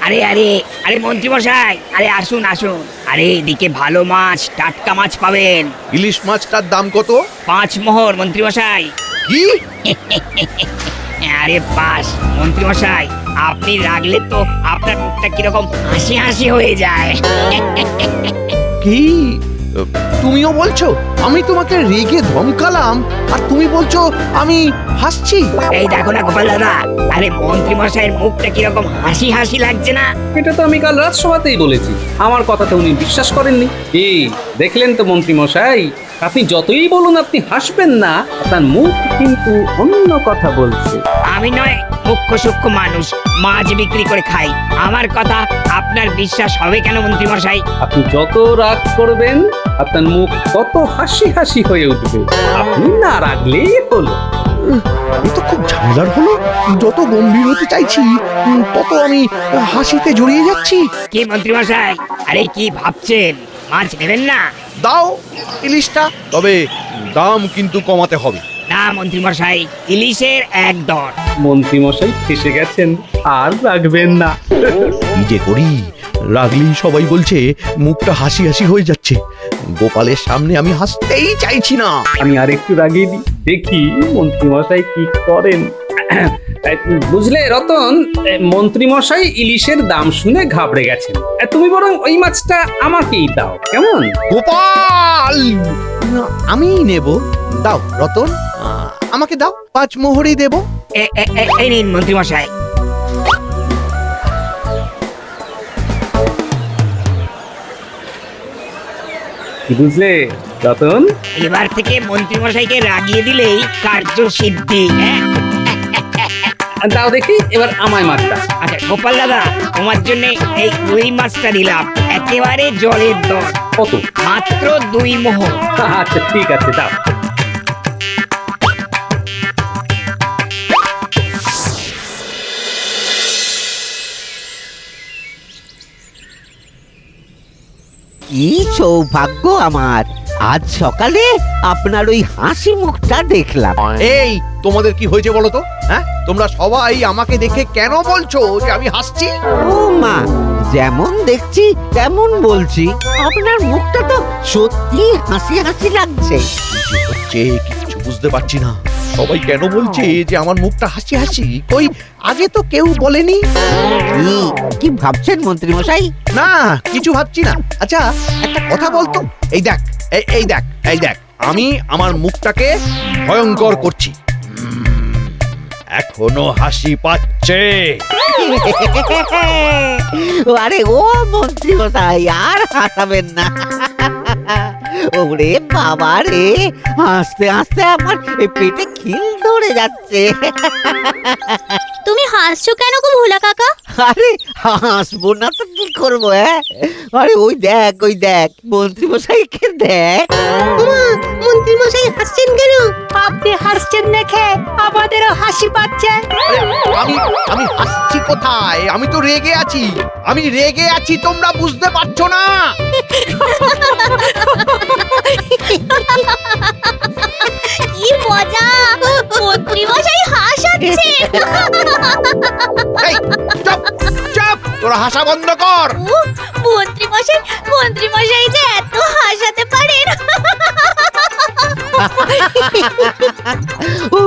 আরে আরে আরে মন্ত্রী মশাই, আরে আসুন আসুন। আরে এদিকে ভালো মাছ, টাটকা মাছ পাবেন। ইলিশ মাছটার দাম কত? 5 মোহর মন্ত্রী মশাই। কি? আরে বাস মন্ত্রী মশাই, আপনি রাগলে তো আপনার মুখটা কিরকম হাসি হাসি হয়ে যায়। কি তুমিও বলছো আমি তোমাকে রেগে ধমকালাম আর তুমি বলছো আমি হাসছি? এই দেখো না গোপাল দাদা, আরে মন্ত্রী মশাইয়ের মুখটা কিরকম হাসি হাসি লাগছে না? এটা তো আমি কাল রাজসভাতেই বলেছি, আমার কথাতে উনি বিশ্বাস করেননি। কি দেখলেন তো মন্ত্রী মশাই, আপনি যতই বলুন আপনি হাসবেন না, আপনার মুখ কিন্তু অন্য কথা বলছে। আমি নয় মুখ্য সূক্ষ্ম মানুষ, মাছ বিক্রি করে খাই, আমার কথা আপনার বিশ্বাস হবে কেন মন্ত্রী মশাই? আপনি যত রাগ করবেন আপনার মুখ তত হাসি হাসি হয়ে উঠবে, আপনি না রাগলেই হলো। আমি তো খুব ঝামেলার হলো, যত গম্ভীর হতে চাইছি তত আমি হাসিতে জড়িয়ে যাচ্ছি। কি মন্ত্রী মশাই, আরে কি ভাবছেন, মাছ নেবেন না? দাও ইলিশটা, তবে দাম কিন্তু কমাতে হবে। না মন্ত্রী মশাই, ইলিশের 1 দর। মন্ত্রী মশাই ফেসে গেছেন, আর রাখবেন না। কি যে করি, রাগলি সবাই বলছে মুখটা হাসি হাসি হয়ে যাচ্ছে। গোপালের সামনে আমি হাসতেই চাইছি না। আমি আর একটু রাগিয়ে দিই, দেখি মন্ত্রী মশাই কি করেন। বুঝলে রতন, মন্ত্রী মশাই ইলিশের দাম শুনে ঘাবড়ে গেছেন। তুমি বরং ওই মাছটা আমাকেই দাও, কেমন? গোপাল, আমি নেব। দাও রতন, আমাকে দাও, 5 মোহরই দেব। এই নিন মন্ত্রী মশাই। কি বুঝলে রতন? এবার থেকে মন্ত্রী মশাইকে রাগিয়ে দিলেই কার্য সিদ্ধি। হ্যাঁ দাও দেখি এবার আমায় মাছটা। আচ্ছা গোপাল দাদা, তোমার জন্য এই রুই মাছটা দিলাম, একেবারে জলের দর, কত? মাত্র 2 মোহর। আচ্ছা ঠিক আছে, দাও। কি সৌভাগ্য আমার, আজ সকালে আপনার ওই হাসি মুখটা দেখলাম। এই তোমাদের কি হয়েছে বলো তো? হ্যাঁ, তোমরা সবাই আমাকে দেখে কেন বলছো যে আমি হাসছি? ও মা, যেমন দেখছি তেমন বলছি, আপনার মুখটা তো সত্যি হাসি হাসি লাগছে। কি হচ্ছে কিছু বুঝতে পারছি না। সবাই কেন বলছে যে আমার মুখটা হাসি হাসি? কই আগে তো কেউ বলেনি। কি ভাবছেন মন্ত্রী মশাই? না, কিছু ভাবছি না। আচ্ছা একটা কথা বলতো, এই দেখ, এই দেখ, এই দেখ, আমি আমার মুখটাকে ভয়ঙ্কর করছি। এখনো হাসি পাচ্ছে। আরে ও মন্ত্রী মশাই, আর হাসাবেন না। ওরে বাবা রে, হাসতে হাসতে আমার পেটে খিল ধরে যাচ্ছে। তুমি হাসছো কেন গো ভোলা কাকা? আরে হাসবো না তো কি করবো? আরে ওই দেখ মন্ত্রী মশাইকে দেখ। মন্ত্রী মশাই হাসছেন কেন? আপনি হাসছেন দেখে আমাদেরও হাসি পাচ্ছে। আমি হাসছি কোথায়? আমি তো রেগে আছি, আমি রেগে আছি, তোমরা বুঝতে পারছো না? কি মজা, মন্ত্রী মশাই হাসাচ্ছে। এই, চুপ চুপ, তোরা হাসা বন্ধ কর। মন্ত্রী মশাই যে এত হাসাতে পারেন। ও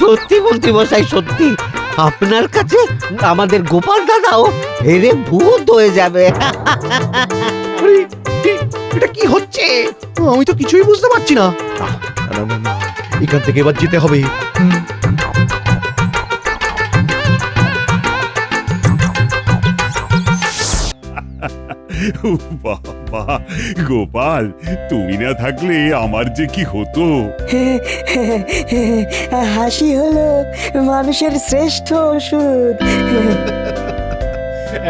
সত্যি মন্ত্রী মশাই, সত্যি আপনার কাছে আমাদের গোপাল দাদাও হেরে ভূত হয়ে যাবে। আরে, এটা কি হচ্ছে? আমি তো কিছুই বুঝতে পারছি না। না, এখান থেকে এবার যেতে হবে। বাবা গোপাল, তুমি না থাকলে আমার যে কি হতো। হাসি হলো মানুষের শ্রেষ্ঠ ওষুধ।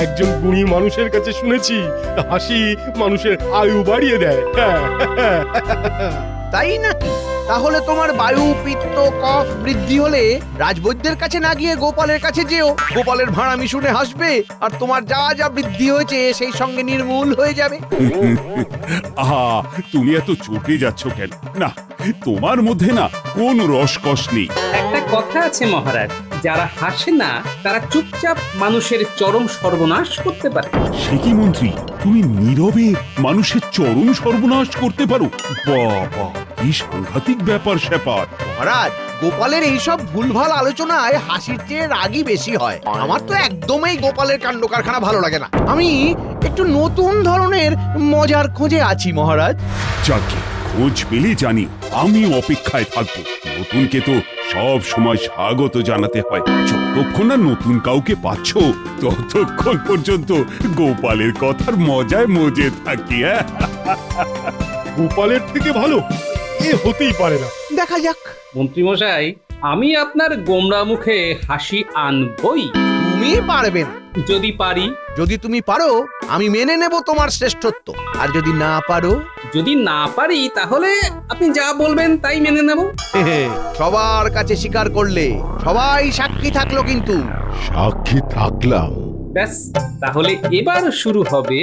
একজন গুণী মানুষের কাছে শুনেছি হাসি মানুষের আয়ু বাড়িয়ে দেয়। তাই নাকি? তাহলে তোমার বায়ু পিত্ত কফ বৃদ্ধি হলে রাজবৈদ্যের কাছে না গিয়ে গোপালের কাছে যেও। গোপালের ভাড়ামি শুনে হাসবে, আর তোমার যা যা বৃদ্ধি হয়েছে সেই সঙ্গে নির্মূল হয়ে যাবে। আহা, তুমি এত চটে যাচ্ছ কেন? না, তোমার মধ্যে না কোন রসকস নেই। একটা কথা আছে মহারাজ, যারা হাসে না তারা চুপচাপ মানুষের চরম সর্বনাশ করতে পারে। সে কি মন্ত্রী, তুমি নীরবে মানুষের চরম সর্বনাশ করতে পারো? বাবা, কি সাংঘাতিক ব্যাপার স্যাপার। মহারাজ, গোপালের এইসব ভুলভাল আলোচনায় হাসির চেয়ে রাগই বেশি হয়। আমার তো একদমই গোপালের কাণ্ড কারখানা ভালো লাগে না। আমি একটু নতুন ধরনের মজার খোঁজে আছি মহারাজ। যাকে খোঁজ পেলে জানি, আমি অপেক্ষায় থাকবো। নতুনকে তো সব সময় স্বাগত জানাতে হয়। যতক্ষণ না নতুন কাউকে পাচ্ছ, ততক্ষণ পর্যন্ত গোপালের কথার মজায় মজে থাকি। গোপালের থেকে ভালো এ হতেই পারে না। দেখা যাক। মন্ত্রীমশাই, আমি আপনার গোমরা মুখে হাসি আনবই, তুমি পারবে না। যদি পারি। যদি তুমি পারো, আমি মেনে নেব তোমার শ্রেষ্ঠত্ব। আর যদি না পারো, যদি না পারি তাহলে আপনি যা বলবেন তাই মেনে নেব। সবার কাছে স্বীকার করলে সবাই সাক্ষী থাকলো কিন্তু। সাক্ষী থাকলাম। ব্যাস, তাহলে এবার শুরু হবে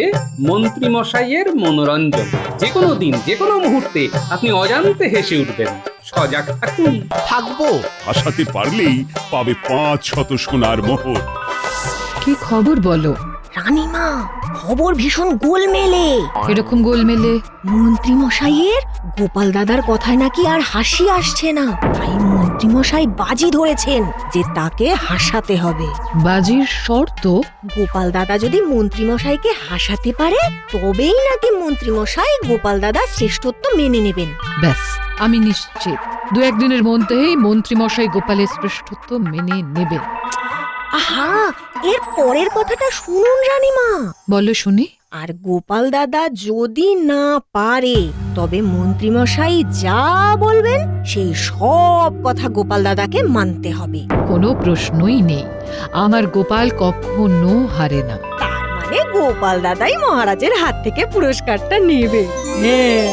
মন্ত্রী মশাইয়ের মনোরঞ্জন। যে কোনো দিন, যে কোনো মুহূর্তে আপনি অজান্তে হেসে উঠবেন। সজাগ থাকুন। থাকবো। হাসাতে পারলেই পাবে 500 সোনার মোহর। কি খবর বলো? রানীমা, খবর ভীষণ গোলমেলে। এরকম গোলমেলে? মন্ত্রী মশাইয়ের গোপাল দাদার কথায় নাকি আর হাসি আসছে না, তাই মন্ত্রী মশাই বাজি ধরেছেন যে তাকে হাসাতে হবে। বাজির শর্ত? গোপাল দাদা যদি মন্ত্রী মশাইকে হাসাতে পারে, তবেই নাকি মন্ত্রী মশাই গোপাল দাদা শ্রেষ্ঠত্ব মেনে নেবেন। ব্যাস, আমি নিশ্চিত 2-1 দিনের মধ্যেই মন্ত্রী মশাই গোপালের শ্রেষ্ঠত্ব মেনে নেবেন। আহা, এর পরের কথাটা শুনুন রানীমা। বলো শুনি। আর গোপাল দাদা যদি না পারে, তবে মন্ত্রী মশাই যা বলবেন সেই সব কথা গোপাল দাদাকে মানতে হবে। কোনো প্রশ্নই নেই, আমার গোপাল কখনো হারে না। তার মানে গোপাল দাদাই মহারাজের হাত থেকে পুরস্কারটা নেবে। হ্যাঁ।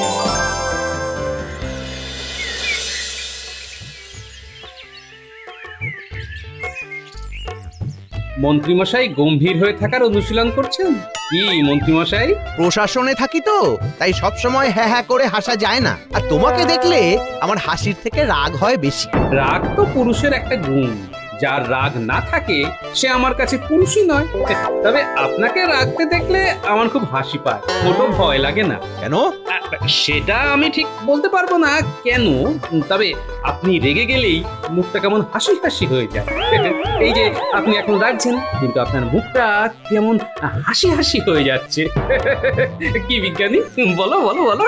মন্ত্রীমশাই গম্ভীর হয়ে থাকার অনুশীলন করছেন কি মন্ত্রীমশাই? প্রশাসনে থাকি তো, তাই সব সময় হ্যাঁ হ্যাঁ করে হাসা যায় না। আর তোমাকে দেখলে আমার হাসির থেকে রাগ হয় বেশি। রাগ তো পুরুষের একটা গুণ। যার রাগ না থাকে সে আমার কাছে পুরুষই নয়। তবে আপনাকে রাগতে দেখলে আমার খুব হাসি পায়, মোটো ভয় লাগে না। কেন? সেটা আমি ঠিক বলতে পারবো না কেন, তবে আপনি রেগে গেলেই মুখটা কেমন হাসি হাসি হয়ে যায়। এই যে আপনি এখন রাগছেন, কিন্তু আপনার মুখটা কেমন হাসি হাসি হয়ে যাচ্ছে। কি বিজ্ঞানী, বলো বলো বলো।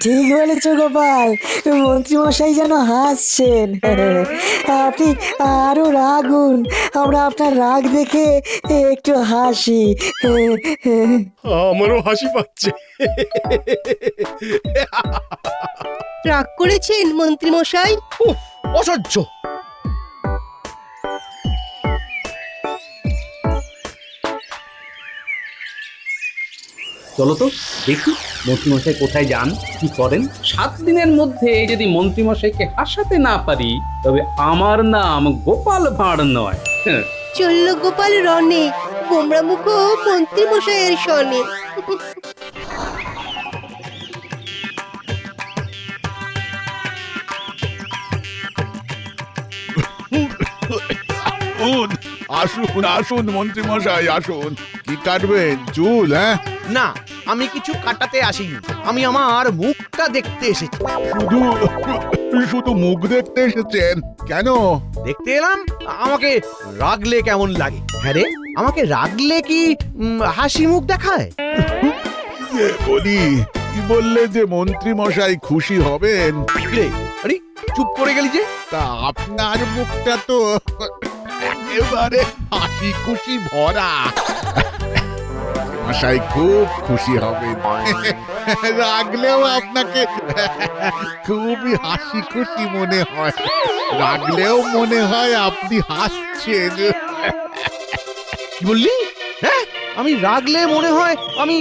ঠিক বলেছ গোপাল, মন্ত্রীমশাই যেন হাসছেন। আপনি আরো রাগুন, আমরা আপনার রাগ দেখে একটু হাসি। আমারও হাসি পাচ্ছে। রাগ করেছেন মন্ত্রী মশাই? অসহ্য। চলো তো দেখি মন্ত্রীমশাই কোথায় যান, কি করেন। 7 দিনের মধ্যে যদি মন্ত্রীমশাইকে হাসাতে না পারি, তবে আমার নাম গোপাল ভাঁড় নয়। চললো গোপাল রনে, গোমরা মুখ মন্ত্রী মশাইয়ের শনে। আসুন আসুন মন্ত্রী মশাই আসুন। কি কাটবেন? চুল? হ্যাঁ না, আমি কিছু কাটাতে আসিনি, আমি আমার মুখটা দেখতে এসেছি। শুধু শুধু মুখ দেখতে এসেছেন কেন? দেখতে এলাম আমাকে রাগলে কেমন লাগে। হ্যাঁ রে, আমাকে রাগলে কি হাসি মুখ দেখায়? বলি, কি বললে যে মন্ত্রী মশাই খুশি হবেন? রে, আরে চুপ করে গেলি যে। তা আপনার মুখটা তো একেবারে হাসি খুশি ভরা। মশাই খুব খুশি হবেন। রাগলেও আপনাকে খুবই হাসি খুশি মনে হয়, রাগলেও মনে হয় আপনি হাসছেন। কি বললি? হ্যাঁ, আমি রাগলে মনে হয় আমি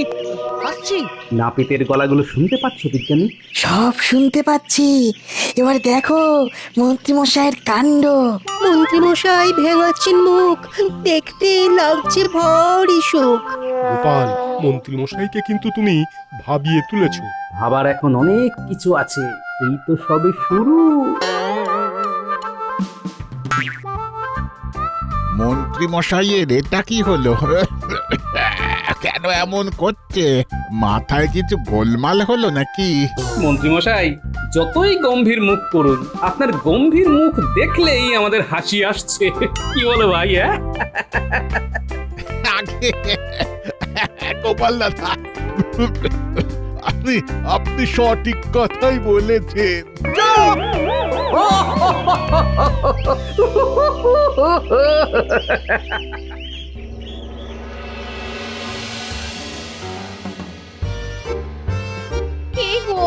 হাসছি। নাপিতের গলাগুলো শুনতে পাচ্ছ বিজ্ঞানী? সব শুনতে পাচ্ছি। এবার দেখো মন্ত্রীমশাইয়ের কাণ্ড। মন্ত্রী মশাই ভেঙাচ্ছেন মুখ, দেখতে লাগছে ভারী শোক। গোপাল, মন্ত্রী মশাইকে কিন্তু তুমি ভাবিয়ে তুলেছো। ভাবার এখন অনেক কিছু আছে, এই তো সবে শুরু। মন্ত্রী মশাইয়ের এটা কি হলো? কেন এমন করছে? মাথায় কিছু গোলমাল হলো নাকি? মন্ত্রীমশাই যতই গম্ভীর মুখ করুন, আপনার গম্ভীর মুখ দেখলেই আমাদের হাসি আসছে। কি বলো ভাই? হ্যাঁ, আগে গোপাল দাদা, আপনি সঠিক কথাই বলেছেন। কে গো,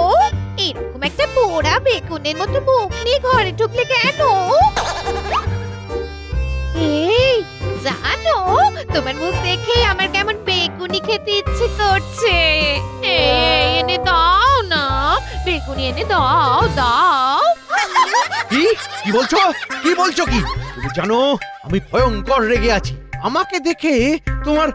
এরকম একটা পোড়া বেগুনের মতো মুখ নিয়ে ঘরে ঢুকলে কেন? এই জানো, তোমার মুখ দেখে আমার কেমন বেগুনি খেতে ইচ্ছে করছে। এই এনে দাও না, বেগুনি এনে দাও দাও। কি কি বলছো? কি বলছো কি? তুমি জানো আমি ভয়ঙ্কর রেগে আছি। আমাকে দেখে তোমার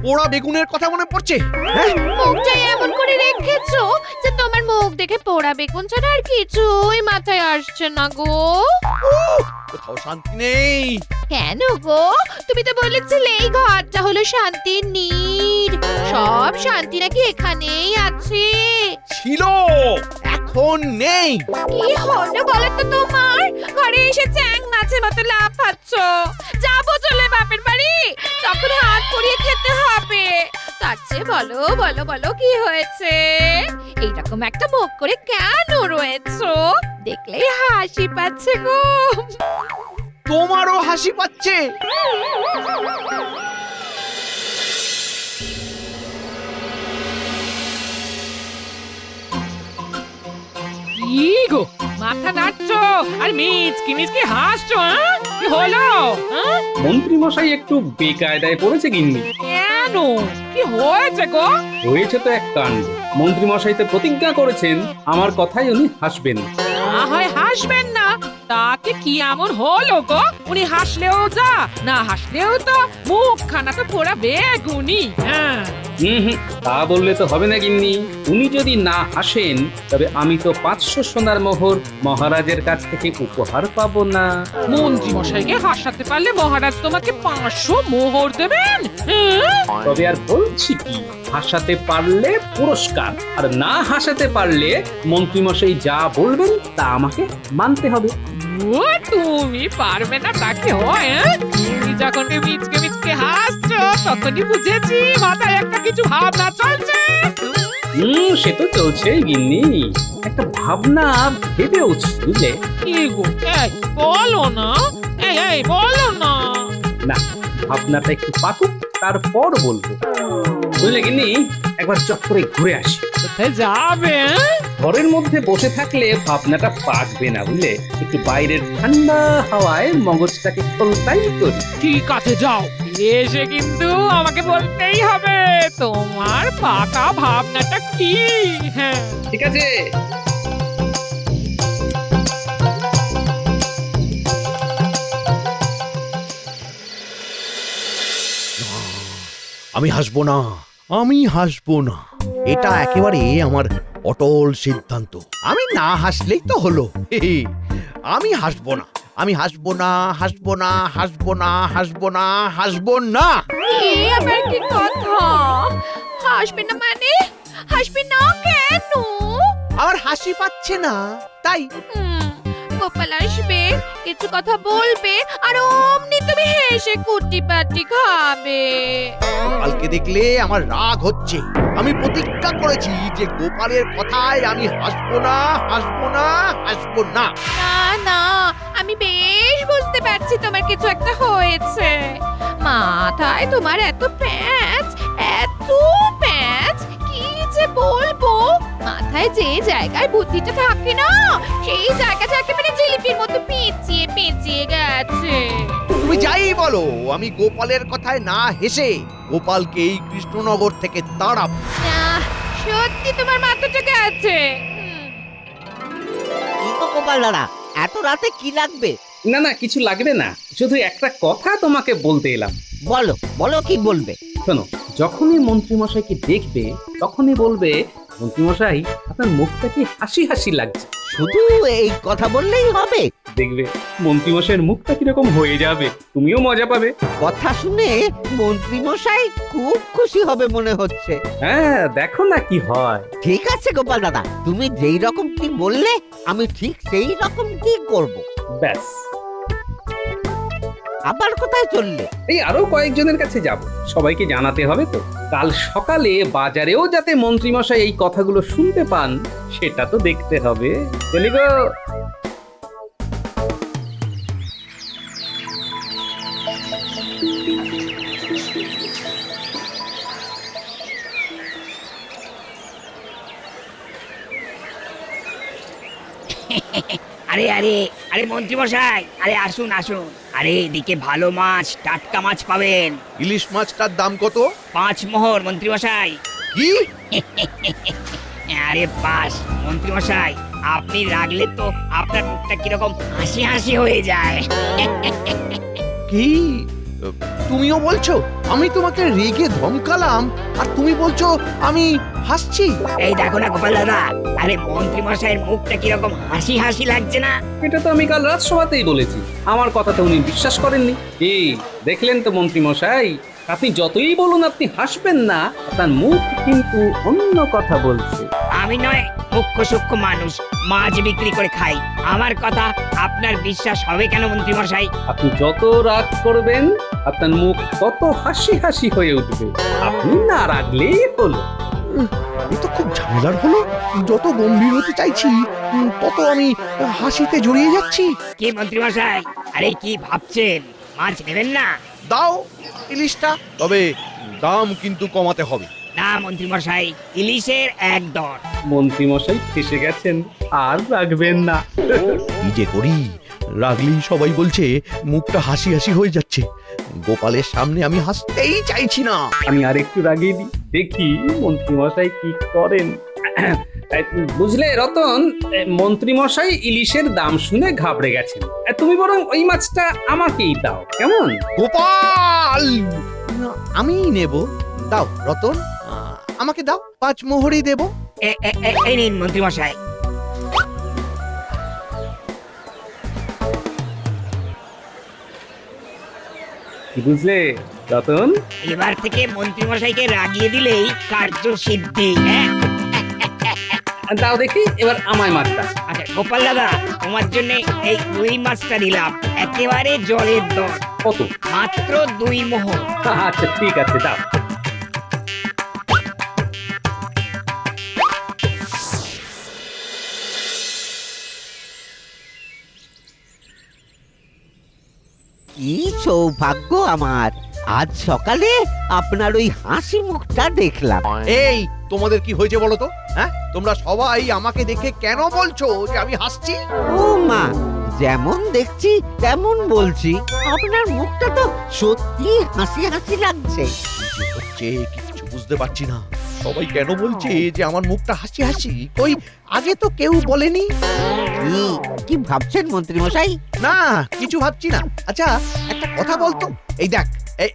পোড়া বেগুনের কথা মনে পড়ছে? হ্যাঁ, মুখটা এমন করে রেখেছো যে তোমার মুখ দেখে পোড়া বেগুন ছাড়া আর কিছুই মাথায় আসছে না গো। কোথাও শান্তি নেই। কেন গো, তুমি তো বলেছিলে এই ঘরটা হলো শান্তির নীড়। সব শান্তি নাকি এখানেই আছে? ছিল, এখন নেই। কি হলো বলো তো তোমার? ঘরে এসে চ্যাং মাছের মতো লাফাচ্ছ। যাবো চলে বাপের বাড়ি, তখন হাত পুড়িয়ে খেতে হবে। তার চেয়ে বলো বলো বলো কি হয়েছে? এইরকম একটা মুখ করে কেন রয়েছো? দেখলেই হাসি পাচ্ছে গো। তোমারও হাসি পাচ্ছে? কি গো, মাথা নাড়ছো আর মিচকি মিচকি হাসছো? হ্যাঁ, কি হলো? হ্যাঁ, মন্ত্রীমশাই একটু বেকায়দায় পড়েছে গিন্নি। কেন? কি হয়েছে গো? হয়েছে তো এক কাণ্ড। মন্ত্রীমশাই তো প্রতিজ্ঞা করেছেন আমার কথাই উনি হাসবেন। না হয় হাসবেন না, তাতে কি এমন হলো গো? উনি হাসলেও যা, না হাসলেও তো মুখখানা তো পোড়া বেগুনি। হ্যাঁ, তা বললে তো হবে না গিন্নি। উনি যদি না হাসেন তবে আমি তো 500 সোনার মোহর মহারাজের কাছ থেকে উপহার পাবো না। মন্ত্রী মশাইকে হাসাতে পারলে মহারাজ তোমাকে 500 মোহর দেবেন। তবে আর বলছি কি, হাসাতে পারলে পুরস্কার, আর না হাসাতে পারলে মন্ত্রীমশাই যা বলবেন তা আমাকে মানতে হবে। ও, তুমি পারবে না তাকে হয়? তুমি যখন মিচকে মিচকে হাসছো তখনই বুঝেছি মাথায় একটা কিছু ভাবনা চলছে। সে তো চলছেই গিন্নি, একটা ভাবনা ভেবে উঠছি বুঝলে। কি গো, এই বলো না, এই বলো না। না, ভাবনাটা একটু পাকুক তারপর বলবো বুঝলে গিন্নি। একবার চক্করে ঘুরে আসি। কোথায় যাবে? ঘরের মধ্যে বসে থাকলে ভাবনাটা পাকবে না বুঝলে। একটু বাইরের ঠান্ডা হাওয়ায় মগজটাকে খোলতাই করি। ঠিক আছে, যাও। এসে কিন্তু আমাকে বলতেই হবে তোমার পাকা ভাবনাটা কি। হ্যাঁ, ঠিক আছে। আমি হাসবো না, আমি হাসবো না। এটা একেবারে আমার অটল সিদ্ধান্ত। আমি না হাসলেই তো হলো। আমি হাসবো না, আমি হাসবো না, হাসবো না, হাসবো না, হাসবো না, হাসবো না। এই আবার কি কথা? হাসবে না মানে? হাসবে না কেন? আমার হাসি পাচ্ছে না তাই। গোপাল আসবে, কিছু কথা বলবে, আর অমনি তুমি হেসে কুটি পাটি খাবে। কালকে দেখলে আমার রাগ হচ্ছে। আমি প্রতিজ্ঞা করেছি যে গোপালের কথায় আমি হাসবো না, হাসবো না, হাসবো না। না না, আমি বেশ বুঝতে পারছি তোমার কিছু একটা হয়েছে। মাথায় তোমার এত প্যাঁচ, এত প্যাঁচ, কি যে বলবো। মাথায় যে জায়গায় বুদ্ধিটা থাকে না, সেই জায়গাটা একেবারে জিলিপির মতো পেঁচিয়ে পেঁচিয়ে গেছে। তুমি যাই বলো, আমি গোপালের কথায় না হেসে গোপালকে এই কৃষ্ণনগর থেকে তাড়াবো। না, সত্যি তোমার মাথাটা গেছে। কি তো গোপাল দাদা, এত রাতে কি লাগবে? না না, কিছু লাগবে না, শুধু একটা কথা তোমাকে বলতে এলাম। বলো বলো, কি বলবে? শোনো, যখনই মন্ত্রীমশাইকে দেখবে তখনই বলবে, মন্ত্রীমশাই আপনার মুখটা কি হাসি হাসি লাগছে। শুধু এই কথা বললেই হবে? দেখবে মন্ত্রীমশাইয়ের মুখটা কিরকম হয়ে যাবে, তুমিও মজা পাবে। কথা শুনে মন্ত্রী মশাই খুব খুশি হবে মনে হচ্ছে। হ্যাঁ, দেখো না কি হয়। ঠিক আছে গোপাল দাদা, তুমি যেই রকম কি বললে আমি ঠিক সেই রকম কি করব। ব্যাস, আবার কোথায় চললে? এই আরো কয়েকজনের কাছে যাব, সবাইকে জানাতে হবে তো। কাল সকালে বাজারেও যাতে মন্ত্রীমশাই এই কথাগুলো শুনতে পান সেটা তো দেখতে হবে। চলি গো। আরে আরে আরে মন্ত্রী মশাই, আরে আসুন আসুন। আরে এদিকে ভালো মাছ, টাটকা মাছ পাবেন। ইলিশ মাছটার দাম কত? 5 মোহর মন্ত্রী মশাই। কি? আরে বাস মন্ত্রী মশাই, আপনি রাগলে তো আপনার মুখটা কিরকম হাসি হাসি হয়ে যায়। কি তুমিও বলছো আমি তোমাকে রেগে ধমকালাম আর তুমি বলছো আমি হাসছি? এই দেখো না গোপাল দাদা, আরে মন্ত্রী মশাইয়ের মুখটা কিরকম হাসি হাসি লাগছে না? এটা তো আমি কাল রাজসভাতেই বলেছি, আমার কথা তো উনি বিশ্বাস করেননি। কি দেখলেন তো মন্ত্রীমশাই, আপনি যতই বলুন আপনি হাসবেন না, আপনার মুখ কিন্তু অন্য কথা বলছে। আমি নয় মুখ্য সূক্ষ্ম মানুষ, মাছ বিক্রি করে খাই। আমার কথা আপনার বিশ্বাস হবে কেন মন্ত্রী মশাই? আপনি যত রাগ করবেন আপনার মুখ তত হাসি হাসি হয়ে উঠবে, আপনি না রাগলেই হলো। এ তো খুব ঝামেলার হলো। যত গম্ভীর হতে চাইছি তত আমি হাসিতে জড়িয়ে যাচ্ছি। কি মন্ত্রী মশাই, আরে কি ভাবছেন? মাছ নেবেন না? দাও ইলিশটা, তবে দাম কিন্তু কমাতে হবে। না মন্ত্রী মশাই, ইলিশের 1 দর। মন্ত্রীমশাই ফেসে গেছেন, আর রাখবেন না। কি যে করি, রাগলি সবাই বলছে মুখটা হাসি হাসি হয়ে যাচ্ছে। গোপালের সামনে আমি হাসতেই চাইছি না। আমি আর একটু রাগিয়ে দিই, দেখি মন্ত্রীমশাই কি করেন। বুঝলে রতন, মন্ত্রীমশাই ইলিশের দাম শুনে ঘাবড়ে গেছেন। তুমি বরং ওই মাছটা আমাকেই দাও, কেমন? গোপাল, আমি নেব। দাও রতন, আমাকে দাও, 5 মোহরই দেব। এই নিন মন্ত্রী মশাই। কি বুঝলে রতন? এবার থেকে মন্ত্রী মশাইকে রাগিয়ে দিলেই কার্য সিদ্ধি। হ্যাঁ দাও দেখি এবার আমায় মাছটা। আচ্ছা গোপাল দাদা, তোমার জন্য এই রুই মাছটা দিলাম, একেবারে জলের দর। কত? মাত্র 2 মোহর। আচ্ছা ঠিক আছে, দাও। কি সৌভাগ্য আমার, আজ সকালে আপনার ওই হাসি মুখটা দেখলাম। এই তোমাদের কি হয়েছে বলো তো? হ্যাঁ, তোমরা সবাই আমাকে দেখে কেন বলছো যে আমি হাসছি? ও মা, যেমন দেখছি তেমন বলছি, আপনার মুখটা তো সত্যি হাসি হাসি লাগছে। কি হচ্ছে কিছু বুঝতে পারছি না। সবাই কেন বলছে যে আমার মুখটা হাসি হাসি? কই আগে তো কেউ বলেনি। কি ভাবছেন মন্ত্রী মশাই? না, কিছু ভাবছি না। আচ্ছা একটা কথা বলতো, এই দেখ,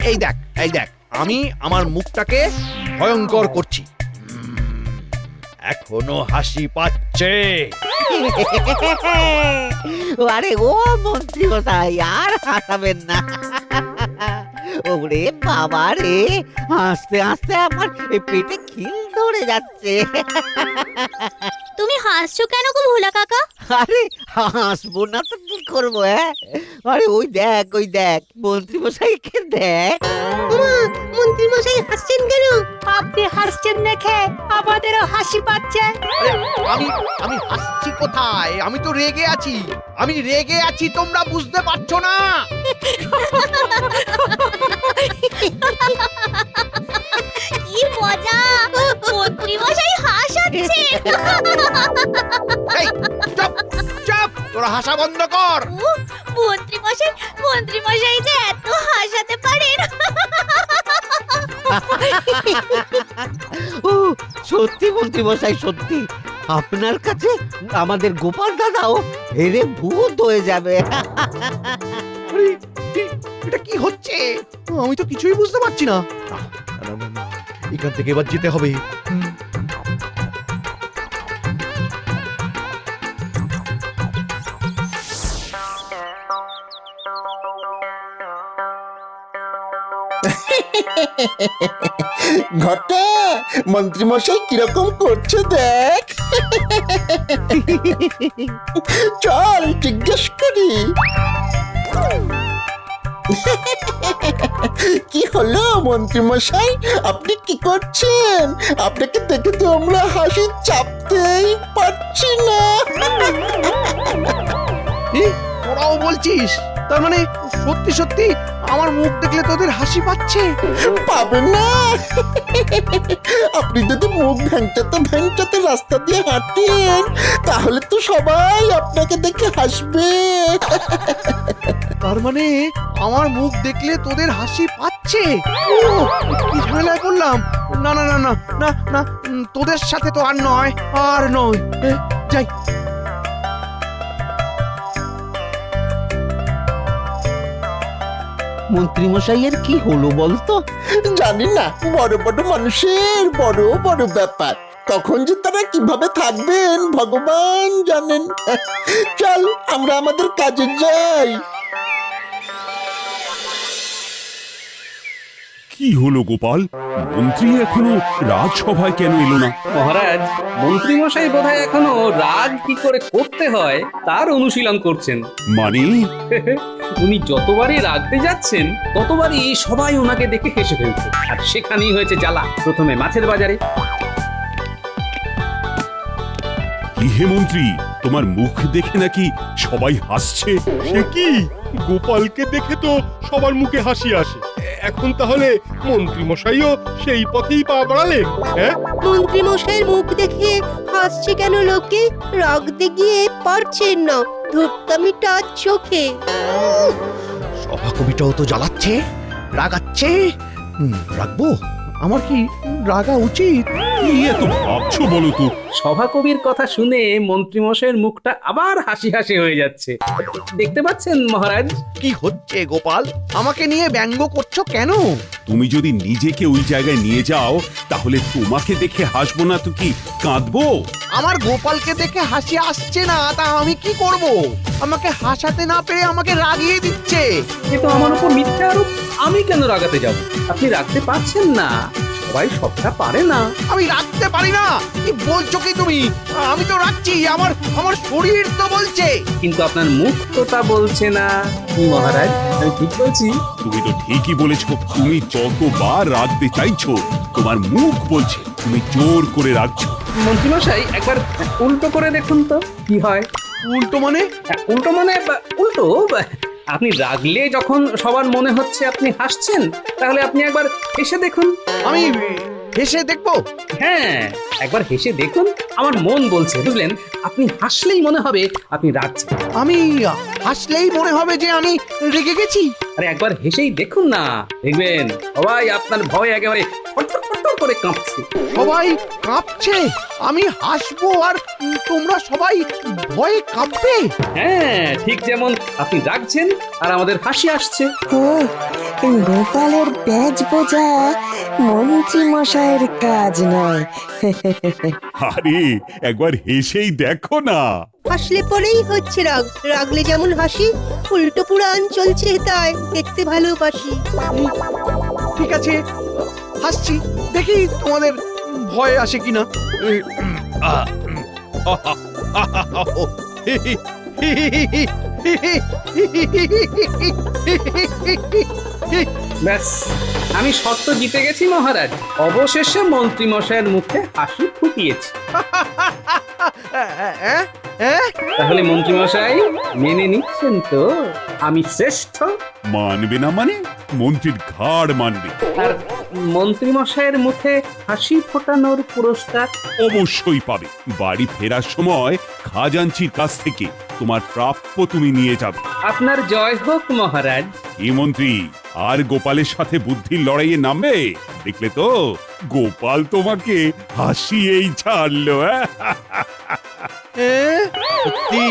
এই দেখ, এই দেখ, আমি আমার মুখটাকে ভয়ঙ্কর করছি। এখনো হাসি পাচ্ছে। আরে ও মন্ত্রী মশাই, আর হাসাবেন না। ওরে বাবা রে, হাসতে হাসতে আমার এই পেটে খিল ধরে যাচ্ছে। তুমি হাসছো কেন গো ভোলা কাকা? আরে হাসবো না তো কি করবো? আরে ওই দেখ মন্ত্রী মশাইকে দেখ। মন্ত্রী মশাই হাসছেন কেন? আপনি হাসছেন দেখে আমাদেরও হাসি পাচ্ছে। আমি হাসছি কোথায়? আমি তো রেগে আছি। আমি রেগে আছি, তোমরা বুঝতে পারছো না? কি মজা, মন্ত্রী মশাই হাসাচ্ছে। এই চুপ চুপ, তোরা হাসা বন্ধ কর। মন্ত্রী মশাই যে এত হাসাতে পারেন। ও সত্যি মন্ত্রী মশাই, সত্যি আপনার কাছে আমাদের গোপাল দাদাও হেরে ভূত হয়ে যাবে। আরে, এটা কি হচ্ছে? আমি তো কিছুই বুঝতে পারছি না। না, এখান থেকে এবার যেতে হবে। ঘটা মন্ত্রীমশাই কিরকম করছে দেখ। চল জিজ্ঞেস করি। কি হলো মন্ত্রীমশাই, আপনি কি করছেন? আপনাকে দেখে তো আমরা হাসি চাপতেই পারছি না। তোরাও বলছিস? তার মানে সত্যি সত্যি আমার মুখ দেখলে তোদের হাসি পাচ্ছে? পাবে না। আপনি যদি মুখ ভ্যাংচাতে রাস্তা দিয়ে হাঁটেন তাহলে তো সবাই আপনাকে দেখে হাসবে। তার মানে আমার মুখ দেখলে তোদের হাসি পাচ্ছে? ও, কি ঝামেলায় পড়লাম। না না না না না না, তোদের সাথে তো আর নয়, আর নয়। যাই। মন্ত্রীমশাইয়ের কি হলো বলতো? জানি না, বড় বড় মানুষের বড় বড় ব্যাপার। কখন যে তারা কিভাবে থাকবেন ভগবান জানেন। চল আমরা আমাদের কাজে যাই। কি হলো গোপাল, মন্ত্রী এখনো রাজসভায় কেন এলো না? মহারাজ, মন্ত্রীমশাই বোধহয় এখনো রাগ কি করে করতে হয় তার অনুশীলন করছেন। মানে? উনি যতবারই রাগতে যাচ্ছেন ততবারই সবাই ওনাকে দেখে হেসে ফেলছে, আর সেখানেই হয়েছে জ্বালা। প্রথমে মাছের বাজারে। কি হে মন্ত্রী, তোমার মুখ দেখে নাকি সবাই হাসছে? সে কি, গোপালকে দেখে তো সবার মুখে হাসি আসে। এখন তাহলে মন্ত্রী মশাইও সেই পথেই পা বাড়ালেন? হ্যাঁ, মন্ত্রী মশাইয়ের মুখ দেখে হাসছে কেন লোকে? রাগতে গিয়ে পারছেন না, ধূপকামিটা চোখে। সভাকবিটাও তো জ্বালাচ্ছে, রাগাচ্ছে। রাখবো? আমার কি রাগা উচিত? কি এত ভাবছো বলো তো? সভাকবির কথা শুনে মন্ত্রীমশাইয়ের মুখটা আবার হাসি হাসি হয়ে যাচ্ছে। দেখতে পাচ্ছেন মহারাজ? কি হচ্ছে গোপাল? আমাকে নিয়ে ব্যঙ্গ করছো কেন? তুমি যদি নিজেকে ওই জায়গায় নিয়ে যাও তাহলে তোমাকে দেখে হাসবো না তো কি কাঁদবো? আমার গোপালকে দেখে হাসি আসছে না, তা আমি কি করব? আমাকে হাসাতে না পেরে আমাকে রাগিয়ে দিচ্ছে। কিন্তু আমার উপর মিথ্যা আরোপ। আমি কেন রাগাতে যাব? আপনি রাখতে পারছেন না, সবাই সবটা পারে না। আমি রাখতে পারি না? কি বলছো কি তুমি? আমি তো রাখছি, আমার আমার শরীর তো বলছে। কিন্তু আপনার মুখ তো তা বলছে না। কি মহারাজ, আমি ঠিক বলছি? তুমি তো ঠিকই বলেছো। তুমি যতবার রাখতে চাইছো তোমার মুখ বলছে তুমি জোর করে রাখছো। মন্ত্রীমশাই, একবার উল্টো করে দেখুন তো কি হয়। উল্টো মানে? উল্টো মানে উল্টো। আপনি রাগলে যখন সবার মনে হচ্ছে আপনি হাসছেন, তাহলে আপনি একবার হেসে দেখুন। আমি হেসে দেখবো? হ্যাঁ, একবার হেসে দেখুন। আমার মন বলছে, বুঝলেন, আপনি হাসলেই মনে হবে আপনি রাগছেন। আমি হাসলেই মনে হবে যে আমি রেগে গেছি? আরে একবার হেসেই দেখুন না, দেখবেন সবাই আপনার ভয় একেবারে থরথর থরথর করে কাঁপছে। সবাই কাঁপছে? আমি হাসবো আর তোমরা সবাই ভয়ে কাঁপবে? হ্যাঁ, ঠিক যেমন আপনি রাগছেন আর আমাদের হাসি আসছে। ও, গোপালের ব্যাজ বোঝা মন্ত্রী মশাইয়ের কাজ নয়। আরে একবার হেসেই দেখো না। হাসলে পরেই হচ্ছে রাগ, রাগলে যেমন হাসি, উল্টো পুরাণ চলছে তাই দেখতে ভালোবাসি। ঠিক আছে, হাসছি, দেখি তোমাদের ভয় আসে কিনা। ব্যাস, আমি শর্ত জিতে গেছি মহারাজ। অবশেষে মন্ত্রী মশাইয়ের মুখে হাসি ফুটিয়েছি। তাহলে মন্ত্রী মশাই মেনে নিচ্ছেন তো আমি শ্রেষ্ঠ? মানবে না মানে? মন্ত্রীর ঘাড় মানবে। আর মন্ত্রী মশাইয়ের মুখে হাসি ফোটানোর পুরস্কার অবশ্যই পাবে। বাড়ি ফেরার সময় খাজাঞ্চির কাছ থেকে তোমার প্রাপ্য তুমি নিয়ে যাবে। আপনার জয় হোক মহারাজ। এই মন্ত্রী আর গোপালের সাথে বুদ্ধির লড়াইয়ে নামবে? দেখলে তো, গোপাল তোমাকে হাসিয়েই ছাড়লো। সত্যি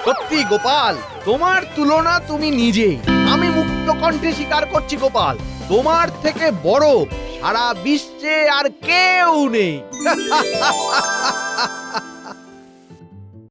সত্যি গোপাল, তোমার তুলনা তুমি নিজেই। আমি মুক্ত কণ্ঠে স্বীকার করছি গোপাল, তোমার থেকে বড় সারা বিশ্বে আর কেউ নেই।